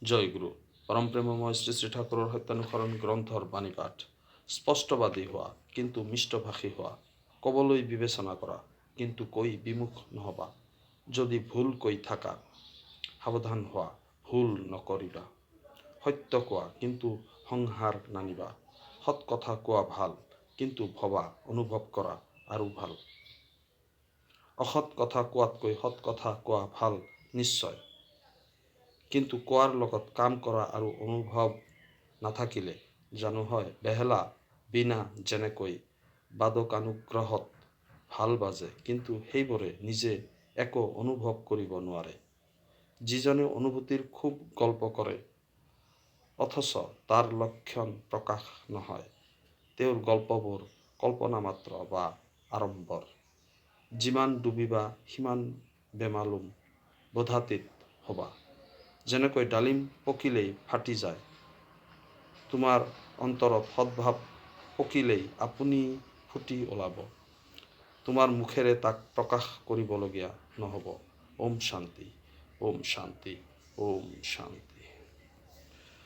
জয়গুৰু। পৰম প্ৰেমময় শ্ৰী শ্ৰী ঠাকুৰৰ সত্যানুসৰণ গ্ৰন্থৰ বাণীপাঠ। স্পষ্টবাদী হোৱা কিন্তু মিষ্টভাষী হোৱা, ক'বলৈ বিবেচনা কৰা কিন্তু কৈ বিমুখ নহবা। যদি ভুল কৈ থাকা সাৱধান হোৱা, ভুল নকৰিবা। সত্য কোৱা কিন্তু সংহাৰ নানিবা। সৎ কথা কোৱা ভাল কিন্তু ভবা, অনুভৱ কৰা আৰু ভাল। অসৎ কথা কোৱাতকৈ সৎ কথা কোৱা ভাল নিশ্চয়, কিন্তু কোৱাৰ লগত কাম কৰা আৰু অনুভৱ নাথাকিলে জানো হয় বেহেলা বীণা যেনেকৈ বাদকানুগ্ৰহত ভাল বাজে, কিন্তু সেইবোৰে নিজে একো অনুভৱ কৰিব নোৱাৰে। যিজনে অনুভূতিৰ খুব গল্প কৰে অথচ তাৰ লক্ষণ প্ৰকাশ নহয়, তেওঁৰ গল্পবোৰ কল্পনা মাত্ৰ বা আড়ম্বৰ। যিমান ডুবিবা সিমান বেমালুম বোধাতীত হবা। যেনেকৈ ডালিম পকিলেই ফাটি যায়, তোমাৰ অন্তৰত সদ্ভাৱ পকিলেই আপুনি ফুটি ওলাব। তোমাৰ মুখেৰে তাক প্ৰকাশ কৰিবলগীয়া নহ'ব। ওম শান্তি, ওম শান্তি, ওম শান্তি।